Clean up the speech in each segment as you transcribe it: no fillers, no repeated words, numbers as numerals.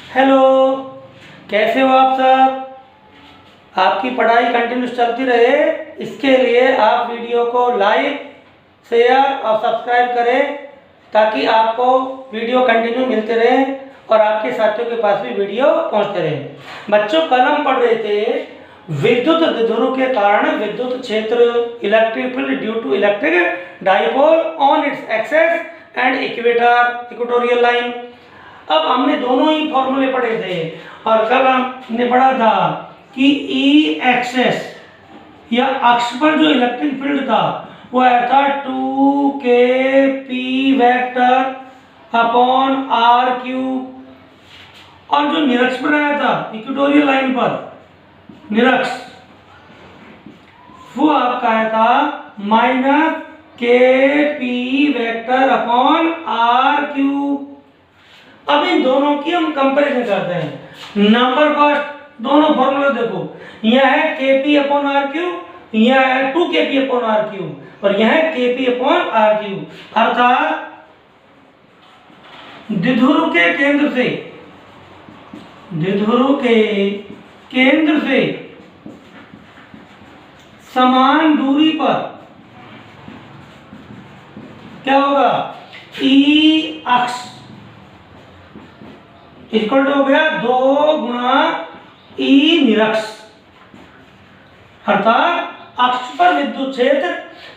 Hello, कैसे हो आप सब। आपकी पढ़ाई कंटिन्यूस चलती रहे इसके लिए आप वीडियो को लाइक, शेयर और सब्सक्राइब करें ताकि आपको वीडियो कंटिन्यू मिलते रहे और आपके साथियों के पास भी वीडियो पहुंचते रहे। बच्चों, कल हम पढ़ रहे थे विद्युत द्विध्रुव के कारण विद्युत क्षेत्र, electric field due to electric dipole on its axis and equatorial line. अब हमने दोनों ही फॉर्मूले पढ़े थे और कल हमने पढ़ा था कि ई एक्सेस या अक्ष पर जो इलेक्ट्रिक फील्ड था वो आया था 2kp vector upon r cube, और जो निरक्ष पर आया था इक्वेटोरियल लाइन पर निरक्ष वो आपका आया था -kp vector upon r cube. अब इन दोनों की हम कंपैरिजन करते हैं। नंबर फर्स्ट, दोनों फॉर्मूला देखो, यह है kp अपॉन r क्यूब, यह है 2kp अपॉन r क्यूब और यह है kp अपॉन r क्यूब। अर्थात द्विध्रुव के केंद्र से समान दूरी पर क्या होगा, ई अक्ष इक्वल टू हो गया 2 गुणा ई निरक्ष। अर्थात अक्ष पर विद्युत क्षेत्र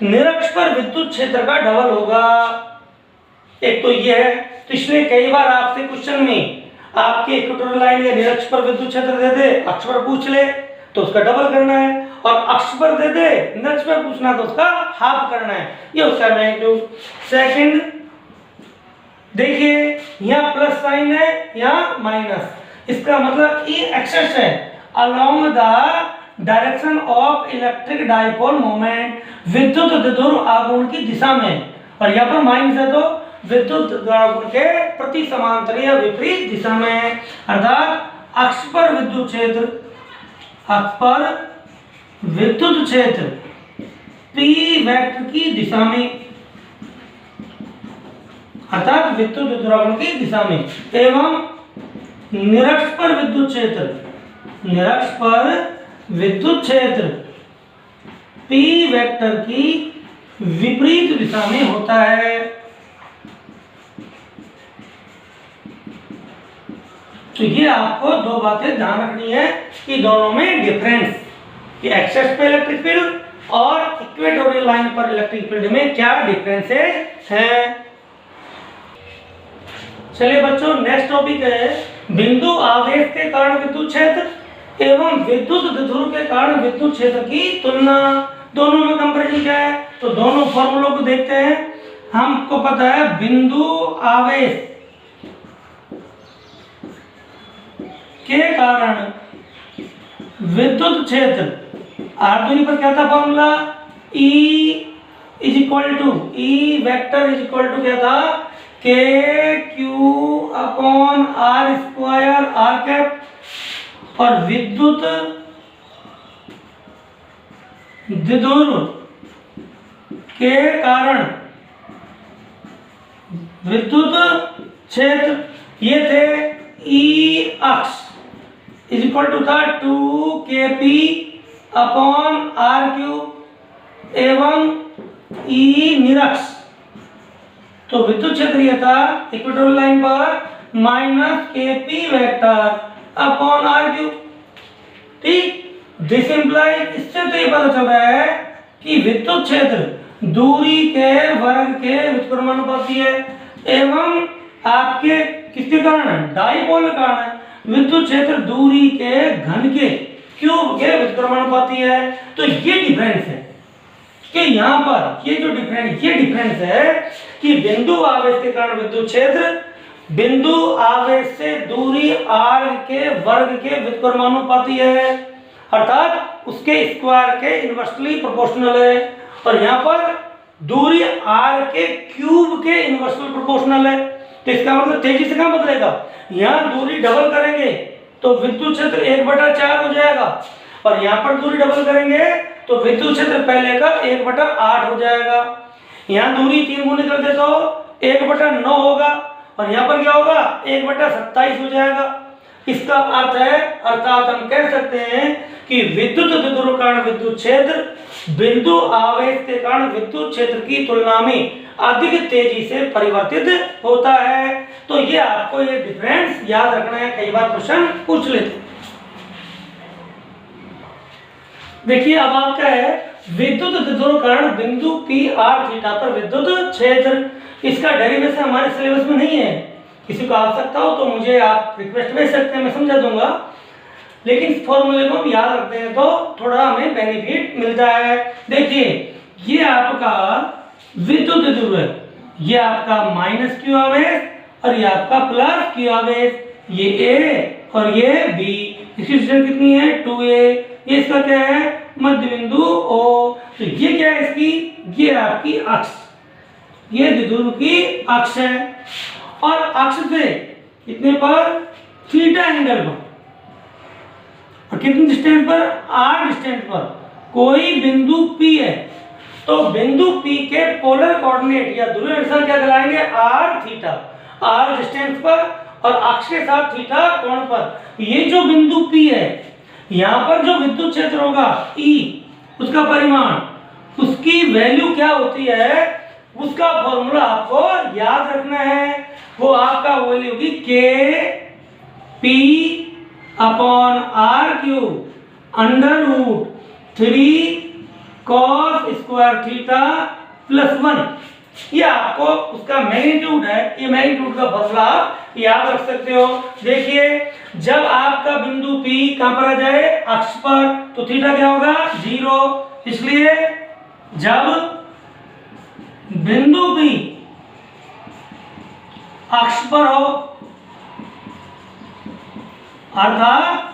निरक्ष पर विद्युत क्षेत्र का डबल होगा। एक तो ये है, तो इसलिए कई बार आपसे क्वेश्चन में आपके इक्वेटोरियल लाइन या निरक्ष पर विद्युत क्षेत्र दे दे, अक्ष पर पूछ ले तो उसका डबल करना है, और अक्ष पर दे दे निरक्ष पर पूछना तो उसका हाफ करना है। ये उसका मैग्नीट्यूड। सेकंड देखिए, यहाँ प्लस साइन है, यहाँ माइनस, इसका मतलब ई एक्सेस है along the direction of electric dipole moment, विद्युत द्विध्रुव आघूर्ण की दिशा में, और यहाँ पर माइनस है तो विद्युत आघूर्ण के प्रति समांतर या विपरीत दिशा में। अर्थात अक्ष पर विद्युत क्षेत्र P वेक्टर की दिशा में, अर्थात विद्युत द्विध्रुव की दिशा में, एवं निरक्ष पर विद्युत क्षेत्र P वेक्टर की विपरीत दिशा में होता है। तो ये आपको दो बातें ध्यान रखनी है कि दोनों में डिफरेंस, कि एक्सेस पे इलेक्ट्रिक फील्ड और इक्वेटोरियल लाइन पर इलेक्ट्रिक फील्ड में क्या डिफरेंसेस हैं। चलिए बच्चों, नेक्स्ट टॉपिक है बिंदु आवेश के कारण विद्युत क्षेत्र एवं विद्युत द्विध्रुव के कारण विद्युत क्षेत्र की तुलना। दोनों में कंपैरिजन क्या है, तो दोनों फॉर्मूलों को देखते हैं। हमको पता है बिंदु आवेश के कारण विद्युत क्षेत्र, r दूरी पर क्या था formula, E is equal to E vector is equal to क्या था, k q upon r square r cap, और विद्युत द्विध्रुव के कारण विद्युत क्षेत्र ये थे ई अक्ष इज इक्वल टू था 2kp अपॉन r क्यूब एवं ई निरक्ष, तो विद्युत क्षेत्र यह था इक्वेटोरियल लाइन पर -kp vector upon r cube. ठीक, दिस इंप्लाइज, इससे तो ये पता चल रहा है कि विद्युत क्षेत्र दूरी के वर्ग के व्युत्क्रमानुपाती है एवं आपके किसके कारण, डाइपोल के कारण विद्युत क्षेत्र दूरी के घन के क्यूब के व्युत्क्रमानुपाती है। तो ये डिफरेंस है कि यहाँ पर ये जो डिफरेंस है कि बिंदु आवेश के कारण विद्युत क्षेत्र बिंदु आवेश से दूरी r के वर्ग के व्युत्क्रमानुपाती है, अर्थात उसके स्क्वायर के इनवर्सली प्रोपोर्शनल है, और यहाँ पर दूरी r के क्यूब के इनवर्सली प्रोपोर्शनल है। तो इसका मतलब तेजी से कहाँ बदलेगा, यहाँ दूरी डबल करेंगे तो विद्युत क्षेत्र 1/4 हो जाएगा, और यहाँ पर दूरी डबल करेंगे तो विद्युत क्षेत्र पहले का 1/8 हो जाएगा। यहाँ दूरी 3 गुनी कर दे तो 1/9 होगा, और यहाँ पर क्या होगा 1/27 हो जाएगा। इसका अर्थ है, अर्थात हम कह सकते हैं कि विद्युत द्विध्रुव कारण विद्युत क्षेत्र बिंदु आवेश के कारण विद्युत क्षेत्र की तुलना में अधिक तेजी से परिवर्तित होता है। तो ये आपको ये डिफरेंस याद रखना है, कई बार क्वेश्चन पूछ लेते हैं। देखिए अब आपका है विद्युत द्विध्रुव कारण बिंदु पी आर थीटा पर विद्युत क्षेत्र। इसका डेरिवेशन हमारे सिलेबस में नहीं है, किसी को आवश्यकता हो तो मुझे आप रिक्वेस्ट भेज सकते हैं, मैं समझा दूंगा। लेकिन इस फॉर्मूले को हम याद रखते हैं तो थोड़ा हमें बेनिफिट मिलता है। देखिए ये आपका विद्युत द्विध्रुव है, ये आपका माइनस क्यू आवेश और ये आपका प्लस क्यू आवेश, ये ए और ये बी। इसकी डिस्टेंस कितनी है 2a। ये इसका क्या है मध्य बिंदु O। तो ये क्या है इसकी, ये आपकी अक्ष, ये द्विध्रुव की अक्ष है और अक्ष से कितने पर थीटा एंगल पर और कितनी डिस्टेंस पर r डिस्टेंस पर कोई बिंदु P है तो बिंदु P के पोलर कोऑर्डिनेट या ध्रुवीय निर्देशांक क्या कहलाएंगे r थीटा, r डिस्टेंस पर और अक्ष के साथ थीटा कोण पर। ये जो बिंदु P है यहाँ पर जो विद्युत क्षेत्र होगा E, उसका परिमाण, उसकी वैल्यू क्या होती है, उसका फॉर्मूला आपको याद रखना है। वो आपका वैल्यू होगी K P upon R cube under root 3 cos square theta plus 1। ये आपको उसका मैग्नीट्यूड है, ये मैग्नीट्यूड का फॉर्मूला आप याद रख सकते हो। देखिए जब आपका बिंदु P कहां पर आ जाए अक्ष पर तो थीटा क्या होगा 0। इसलिए जब बिंदु P अक्ष पर हो अर्थात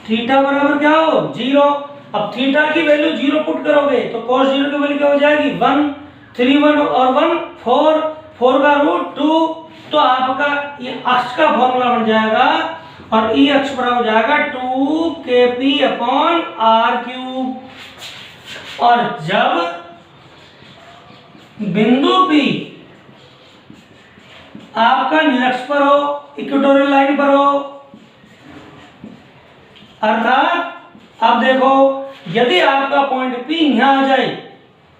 थीटा बराबर क्या हो 0। अब थीटा की वैल्यू 0 पुट करोगे तो cos 0 की वैल्यू क्या हो जाएगी 1, 3 1 और 1 4, 4 का रूट 2। तो आपका ये अक्ष का फॉर्मूला बन जाएगा और ई अक्ष बराबर हो जाएगा 2kp अपॉन r क्यूब। और जब बिंदु P आपका निरक्ष पर हो, इक्वेटोरियल लाइन पर हो, अर्थात आप देखो यदि आपका पॉइंट P यहां आ जाए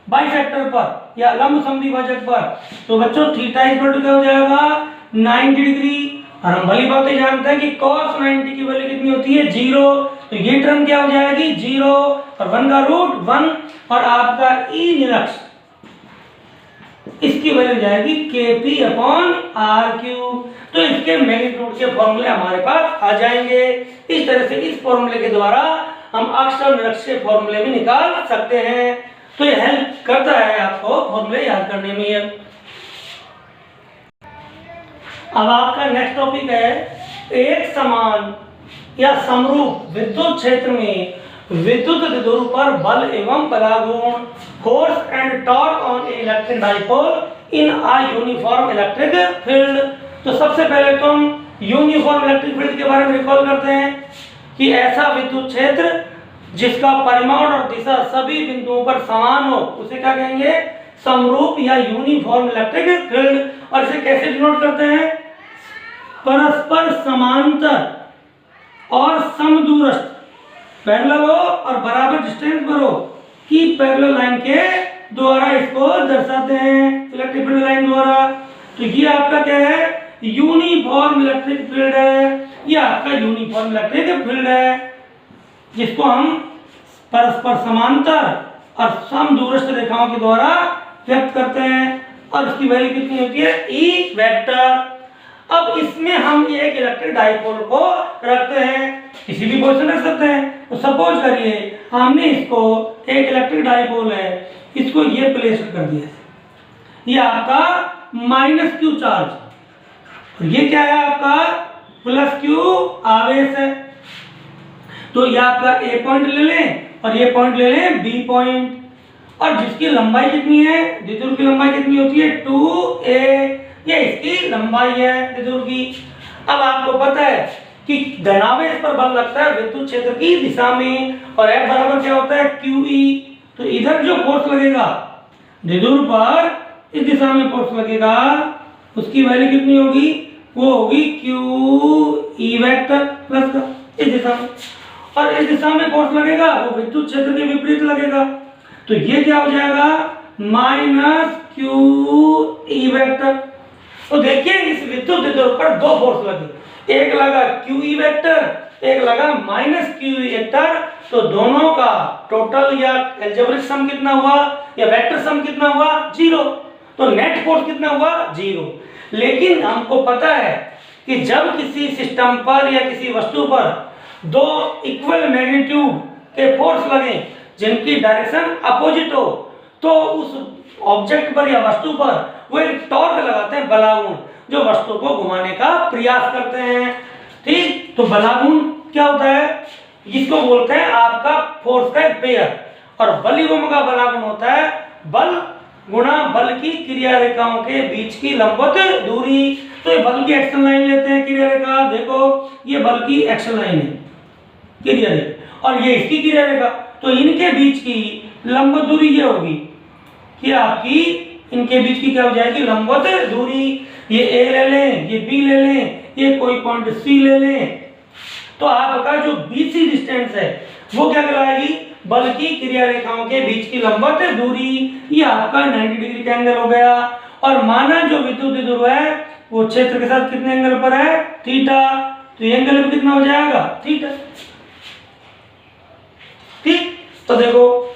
बाइसेक्टर पर या लंब समद्विभाजक पर तो बच्चों थीटा इक्वल टू क्या हो जाएगा 90 डिग्री। और हम भली बातें जानते हैं कि cos 90 की वैल्यू कितनी होती है 0। तो ये टर्म क्या हो जाएगी 0 और 1 का रूट 1 और आपका ई निरक्ष इसकी वैल्यू जाएगी kp अपॉन r क्यूब। तो इसके मैग्नीट्यूड के फॉर्मूले हमारे पास आ जाएंगे। इस तरह से इस फॉर्मूले के द्वारा हम अक्ष और निरक्ष के फॉर्मूले भी निकाल सकते हैं। तो ये हेल्प करता है आपको फॉर्मूले याद करने में। अब आपका नेक्स्ट टॉपिक है एक समान या समरूप विद्युत क्षेत्र में विद्युत द्विध्रुव पर बल एवं परागुण force and torque on electric dipole in a uniform electric field. तो सबसे पहले तो हम यूनिफॉर्म इलेक्ट्रिक फील्ड के बारे में रिकॉल करते हैं कि ऐसा विद्युत क्षेत्र जिसका परिमाण और दिशा सभी बिंदुओं पर समान हो उसे क्या कहेंगे समरूप या यूनिफॉर्म इलेक्ट्रिक फील्ड। और इसे कैसे डिनोट करते हैं परस्पर समांतर और समदूरस्थ पैरेलल हो और बराबर डिस्टेंस पर हो की पैरेलल लाइन के द्वारा इसको दर्शाते हैं इलेक्ट्रिक फील्ड लाइन द्वारा। तो ये आपका क्या है यूनिफॉर्म इलेक्ट्रिक फील्ड है, ये आपका यूनिफॉर्म इलेक्ट्रिक फील्ड है जिसको हम परस्पर समांतर और समदूरस्थ रेखाओं के द्वारा व्यक्त करते हैं। और इसकी वैल्यू कितनी होती है ई वेक्टर। अब इसमें हम एक इलेक्ट्रिक डाइपोल को रखते हैं, किसी भी पोजीशन रख सकते हैं। तो सपोज करिए हमने इसको एक इलेक्ट्रिक डाइपोल है इसको ये प्लेस कर दिया, ये आपका माइनस क्यू चार्ज और ये क्या है आपका प्लस क्यू आवेश है। तो ये आपका ए पॉइंट ले लें और ये पॉइंट ले लें बी पॉइंट। और जिसकी लंबाई कितनी है द्विध्रुव की लंबाई कितनी होती है 2a, ये इसकी लंबाई है द्विध्रुव की। अब आपको पता है कि धनावेश पर बल लगता है विद्युत क्षेत्र की दिशा में और F बराबर क्या होता है QE। तो इधर जो फोर्स लगेगा द्विध्रुव पर इस दिशा में फोर्स लगेगा उसकी वैल्यू कितनी होगी वो होगी क्यू ई वेक्टर प्लस का इस दिशा में, और इस दिशा में फोर्स लगेगा वो विद्युत क्षेत्र के विपरीत लगेगा। तो ये क्या हो जाएगा माइनस क्यू ई वेक्टर। तो देखिए इस विद्युत द्विध्रुव पर दो फोर्स लगे, एक लगा क्यू ई वेक्टर, एक लगा माइनस क्यू ई वेक्टर। तो दोनों का टोटल या अलजेब्रिक सम कितना हुआ या वेक्टर सम कितना हुआ 0। तो नेट फोर्स कितना हुआ 0। लेकिन हमको पता है कि जब किसी सिस्टम पर या किसी वस्तु पर दो इक्वल मैग्नीट्यूड के फोर्स लगे जिनकी डायरेक्शन अपोजिट हो, तो उस ऑब्जेक्ट पर या वस्तु पर वो एक टॉर्क लगाते हैं, बलागुण, जो वस्तु को घुमाने का प्रयास करते हैं। ठीक, तो बलागुण क्या होता है, इसको बोलते हैं आपका फोर्स का एक पेयर। और बलिगुम का बलागुण होता है बल गुणा बल की क्रिया रेखाओं के बीच की लंबवत दूरी। तो ये बल की एक्शन लाइन लेते हैं क्रिया रेखा, देखो ये बल की एक्शन लाइन है क्रिया रेखा और ये इसकी क्रिया रेखा। तो इनके बीच की लंबवत दूरी ये होगी कि आपकी इनके बीच की क्या हो जाएगी लंबवत दूरी। ये ए ले लें, ये बी ले लें, ये कोई पॉइंट सी ले लें। तो आपका जो बीसी डिस्टेंस है वो क्या कहलाएगी बल की क्रिया रेखाओं के बीच की लंबवत दूरी। ये आपका 90 डिग्री का एंगल हो गया। और माना जो विद्युत द्विध्रुव है वो क्षेत्र के साथ कितने एंगल पर है थीटा। तो ये एंगल भी कितना हो जाएगा थीटा। ठीक, तो देखो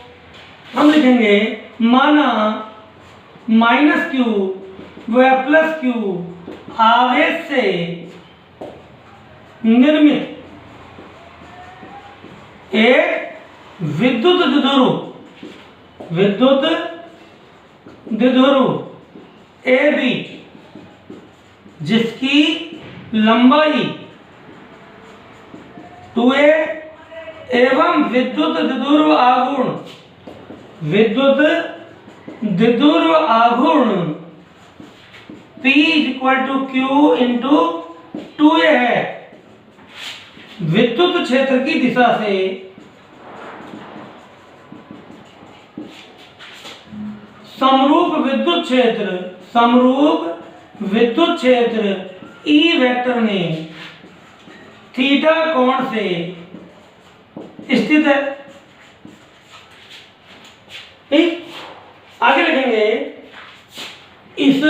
हम लिखेंगे माना माइनस क्यू व प्लस क्यू आवेश से निर्मित एक विद्युत द्विध्रुव ए बी जिसकी लंबाई 2a एवं विद्युत द्विध्रुव आघूर्ण P = Q × 2a है। विद्युत क्षेत्र की दिशा से समरूप विद्युत क्षेत्र E वेक्टर में थीटा कोण से स्थित है। ठीक, आगे लिखेंगे इस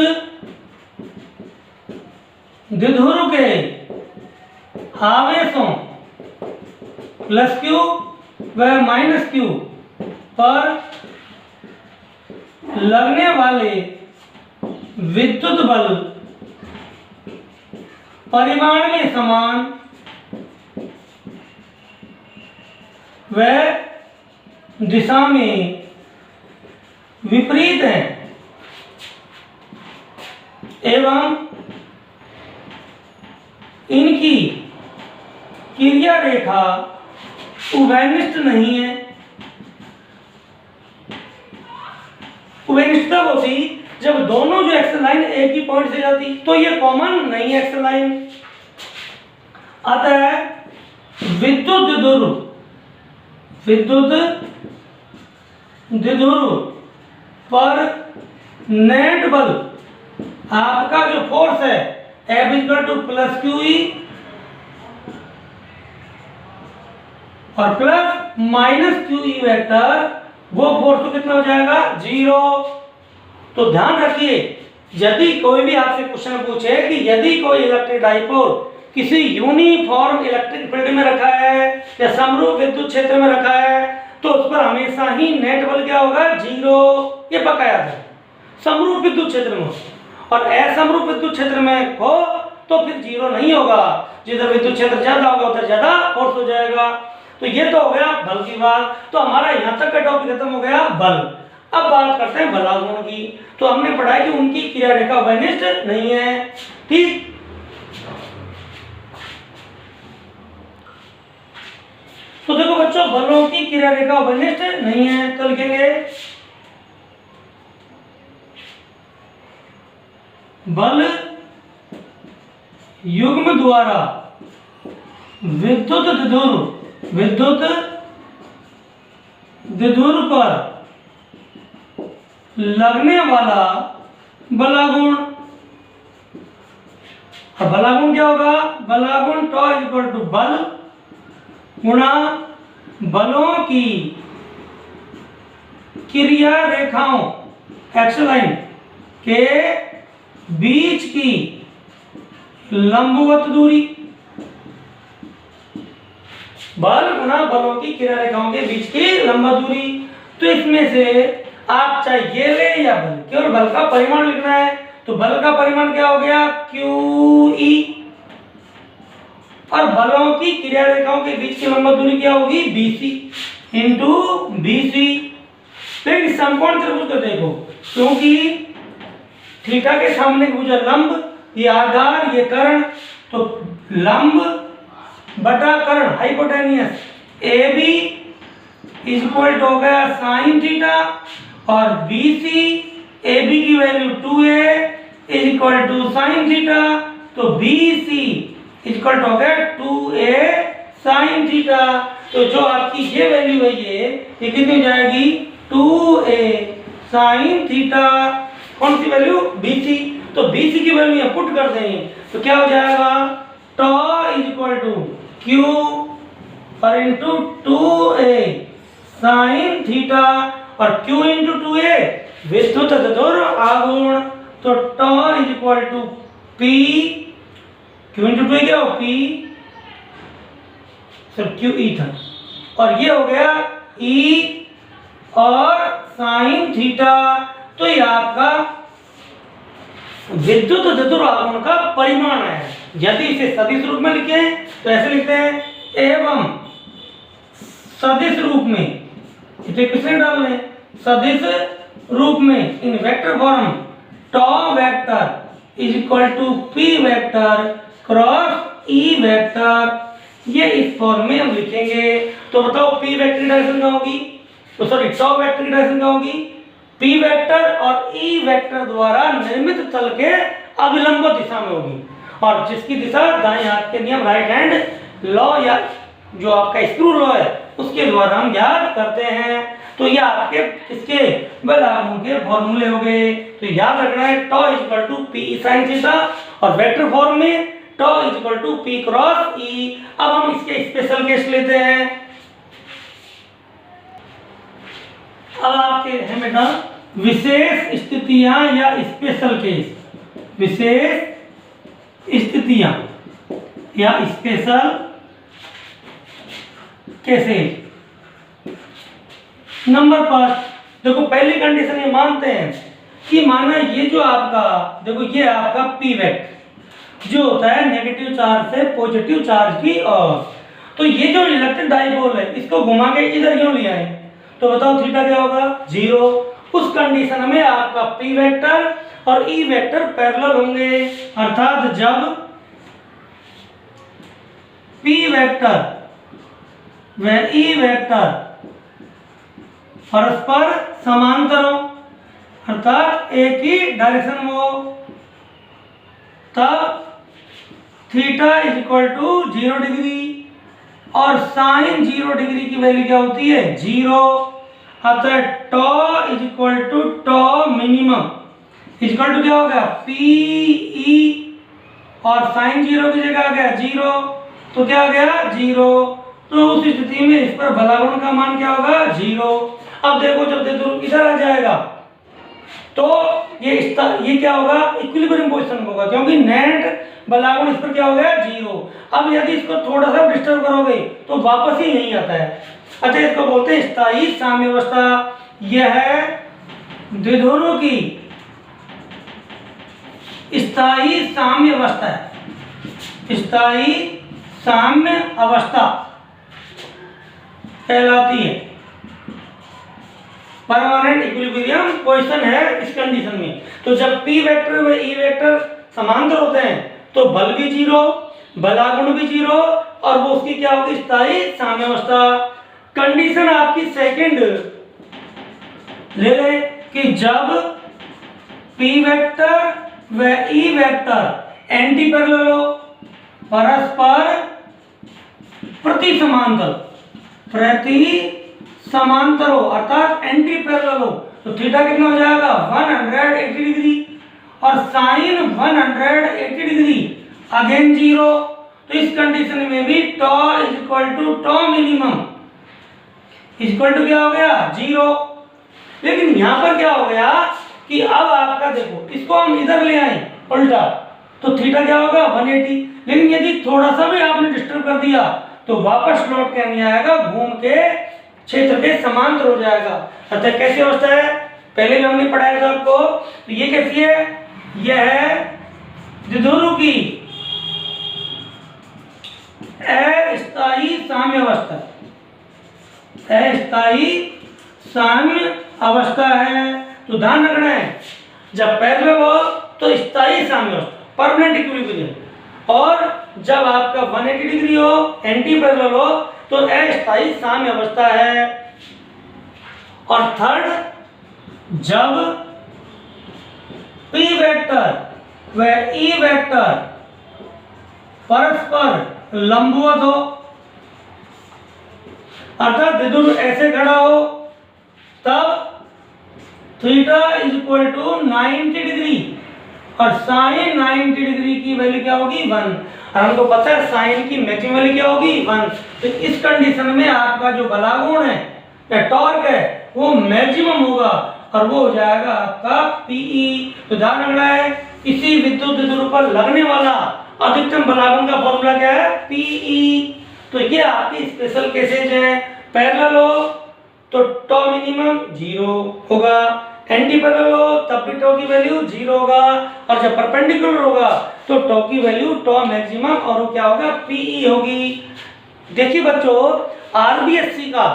द्विध्रुव के आवेशों प्लस क्यू व माइनस क्यू पर लगने वाले विद्युत बल परिमाण में समान व दिशा में विपरीत है एवं इनकी क्रिया रेखा उभयनिष्ठ नहीं है। उभयनिष्ठ तब होती जब दोनों जो एक्शन लाइन एक ही पॉइंट से जाती, तो ये कॉमन नहीं है एक्शन लाइन। अतः विद्युत द्विध्रुव पर नेट बल आपका जो फोर्स है F = +QE और प्लस माइनस QE वेक्टर, वो फोर्स तो कितना हो जाएगा 0। तो ध्यान रखिए यदि कोई भी आपसे क्वेश्चन पूछे कि यदि कोई इलेक्ट्रिक डाइपोल किसी यूनिफॉर्म इलेक्ट्रिक फील्ड में रखा है या समरूप विद्युत क्षेत्र में रखा है, तो उस पर हमेशा ही नेट बल क्या होगा 0। ये पक्का याद है। समरूप विद्युत क्षेत्र में और असमरूप विद्युत क्षेत्र में हो तो फिर 0 नहीं होगा। जिधर विद्युत क्षेत्र ज्यादा होगा उधर ज्यादा फोर्स हो जाएगा। तो ये तो हो गया बल की बात। तो हमारा यहां तक का टॉपिक खत्म हो गया बल। अब बात करते हैं बलागुण की। तो हमने पढ़ा कि उनकी क्रिया रेखा उभयनिष्ठ नहीं है। ठीक, तो देखो बच्चों बलों की क्रिया रेखा उभयनिष्ठ नहीं है। तो लिखेंगे बल युग्म द्वारा विद्युत द्विध्रुव पर लगने वाला बलागुण। अब बलागुण क्या होगा, बलागुण टॉ इज इक्वल टू बल गुणा बलों की क्रिया रेखाओं एक्स लाइन के बीच की लंबवत दूरी, बल गुणा बलों की क्रिया रेखाओं के बीच की लंबवत दूरी। तो इसमें से आप चाहे ये ले या बल, केवल बल का परिमाण लिखना है, तो बल का परिमाण क्या हो गया, QE, और बलों की क्रिया रेखाओं के बीच की लंबवत दूरी क्या होगी, BC इंटू BC। लेकिन समकोण त्रिभुज को देखो, क्योंकि थीटा के सामने भुजा लंब, ये आधार, ये कर्ण, तो लंब बटा कर्ण hypotenuse AB is equal to हो गया साइन थीटा, और BC AB की value 2a is equal to sine theta, तो BC इज इक्वल टू हो गया 2a साइन थीटा। तो जो आपकी ये वैल्यू है ये कितनी हो जाएगी, 2a साइन थीटा, कौन सी वैल्यू, BC। तो BC की वैल्यू यहाँ पुट कर देंगे तो क्या हो जाएगा, tau is equal to Q और इंटू 2a साइन थीटा, और Q इंटू 2a विद्युत धुर आघूर्ण, तो tau is equal to P, Q into 2a क्या हो, P सर QE था, और ये हो गया E और साइन थीटा। तो ये आपका विद्युत धुर आघूर्ण का परिमाण है। यदि इसे सदिश रूप में लिखें तो ऐसे लिखते हैं, एवं सदिश रूप में, इसे किसने डालने, सदिश रूप में in vector form tau vector is equal to P vector cross E vector, ये इस फॉर्म में हम लिखेंगे। तो बताओ P वेक्टर की डायरेक्शन क्या होगी, तो सॉरी टॉ वेक्टर की डायरेक्शन क्या होगी, P वेक्टर और E वेक्टर द्वारा निर्मित तल के अभिलंब दिशा में होगी, और जिसकी दिशा दाएं हाथ के नियम राइट हैंड लॉ या जो आपका स्क्रू लॉ है उसके द्वारा हम याद करते हैं। तो ये आपके इसके बलागुण के फॉर्मूले हो गए। तो याद रखना है tau is equal to P sin theta, और वेक्टर फॉर्म में tau is equal to P cross E। अब हम इसके स्पेशल केस लेते हैं। अब आपके हैं बेटा विशेष स्थितियां या स्पेशल केस, विशेष स्थितियां या स्पेशल केसेस। नंबर 5 देखो, पहली कंडीशन ये मानते हैं कि माना ये जो आपका देखो ये आपका P वेक्टर जो होता है नेगेटिव चार्ज से पॉजिटिव चार्ज की ओर, तो ये जो इलेक्ट्रिक डाइपोल है इसको घुमा के इधर क्यों लिया है, तो बताओ थीटा क्या होगा, 0। उस कंडीशन में आपका P वेक्टर और E वेक्टर पैरेलल होंगे, अर्थात जब P वेक्टर व E वेक्टर परस्पर समांतर हो, अर्थात एक ही डायरेक्शन में हो, तब theta is equal to 0 degree और साइन 0 डिग्री की वैल्यू क्या होती है, 0। अतः tau is equal to tau minimum is equal to क्या हो गया, PE, और साइन 0 की जगह आ गया 0, तो क्या आ गया 0। तो उस स्थिति में इस पर बलागुण का मान क्या होगा, 0। अब देखो जब देखो इधर आ जाएगा तो ये क्या होगा, इक्विलिब्रियम पोजीशन होगा, क्योंकि नेट बलागुण इस पर क्या हो गया, 0। अब यदि इसको थोड़ा सा डिस्टर्ब करोगे तो वापस ही नहीं आता है। अच्छा, इसको बोलते हैं स्थायी साम्यावस्था। यह है द्विध्रुवों की स्थायी साम्य अवस्था है, स्थायी साम्य अवस्था कहलाती है। परमानेंट इक्विलिब्रियम पोजीशन है इस कंडीशन में। तो जब P वेक्टर व E वेक्टर समांतर होते हैं तो बल भी 0, बलागुण भी 0, और वो उसकी क्या होगी, स्थायी साम्यावस्था। कंडीशन आपकी सेकंड ले लें कि जब P वेक्टर व E वेक्टर एंटी पैरेलल हो, परस्पर प्रति समांतर हो, अर्थात एंटी पैरेलल हो, तो थीटा कितना हो जाएगा, 180 डिग्री, और साइन 180 डिग्री अगेन 0। तो इस कंडीशन में भी tau is equal to tau minimum equal to क्या हो गया 0। लेकिन यहां पर क्या हो गया कि अब आपका देखो इसको हम इधर ले आए उल्टा, तो थीटा क्या होगा 180। लेकिन यदि थोड़ा सा भी आपने डिस्टर्ब कर दिया तो वापस लौट के नहीं आएगा, घूम के क्षेत्र के समांतर हो जाएगा। अतः कैसी अवस्था है, पहले भी हमने पढ़ाया था आपको। तो ये कैसी है, यह है द्विध्रुव की अस्थायी साम्य अवस्था, अस्थायी साम्य अवस्था है। तो ध्यान रखना है, जब पैरेलल हो तो स्थायी साम्य अवस्था परमानेंट इक्विलिब्रियम, और जब आपका 180 डिग्री हो एंटी पैरेलल हो तो अस्थायी साम्य अवस्था है। और थर्ड, जब P वेक्टर व E वेक्टर परस्पर लंबवत हो, अर्थात द्विध्रुव ऐसे खड़ा हो, तब theta is equal to 90 degree और साइन 90 डिग्री की वैल्यू क्या होगी 1। और हमको पता है साइन की मैक्सिमम वैल्यू क्या होगी 1। तो इस कंडीशन में आपका जो बलागुण है या टॉर्क है वो मैक्सिमम होगा और वो हो जाएगा आपका PE। तो ध्यान रखना है, किसी विद्युत द्विध्रुव पर लगने वाला अधिकतम बलागुण का फॉर्मूला क्या है PE। तो ये आपकी स्पेशल केसेज है। पैरेलल हो तो टॉ मिनिमम 0 होगा, एंटी पैरेलल हो तब भी टॉ की वैल्यू 0 होगा, और जब परपेंडिकुलर होगा तो टॉ की वैल्यू टॉ मैक्सिमम और वो क्या होगा PE होगी। देखिए बच्चों, RBSC का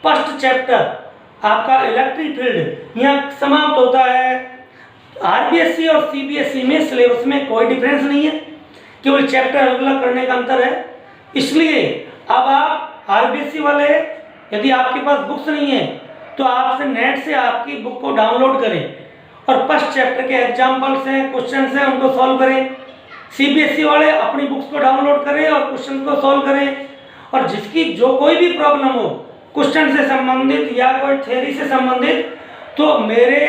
फर्स्ट चैप्टर आपका इलेक्ट्रिक फील्ड यहाँ समाप्त होता है। RBSC और CBSE में सिलेबस में कोई डिफरेंस नहीं है, केवल चैप्टर अलग अलग करने का अंतर है। इसलिए अब आप RBSC वाले यदि आपके पास बुक्स नहीं है तो आपसे नेट से आपकी बुक को डाउनलोड करें और फर्स्ट चैप्टर के एग्जाम्पल्स हैं, क्वेश्चंस हैं, उनको सॉल्व करें। CBSE वाले अपनी बुक्स को डाउनलोड करें और क्वेश्चन को सॉल्व करें। और जिसकी जो कोई भी प्रॉब्लम हो क्वेश्चन से संबंधित या कोई थ्योरी से संबंधित, तो मेरे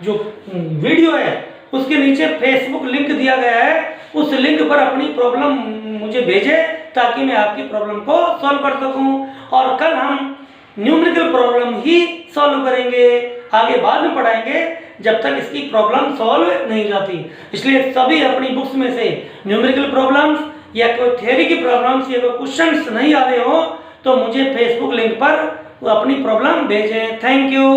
जो वीडियो है उसके नीचे फेसबुक लिंक दिया गया है, उस लिंक पर अपनी प्रॉब्लम मुझे भेजें ताकि मैं आपकी प्रॉब्लम को सॉल्व कर सकूं। और कल हम न्यूमेरिकल प्रॉब्लम ही सॉल्व करेंगे, आगे बाद में पढ़ाएंगे जब तक इसकी प्रॉब्लम सॉल्व नहीं जाती। इसलिए सभी अपनी बुक्स में से न्यूमेरिकल प्रॉब्लम्स या कोई थ्योरी की प्रॉब्लम्स या कोई क्वेश्चंस नहीं आ रहे हो तो मुझे फेसबुक लिंक पर अपनी प्रॉब्लम भेजें। Thank you.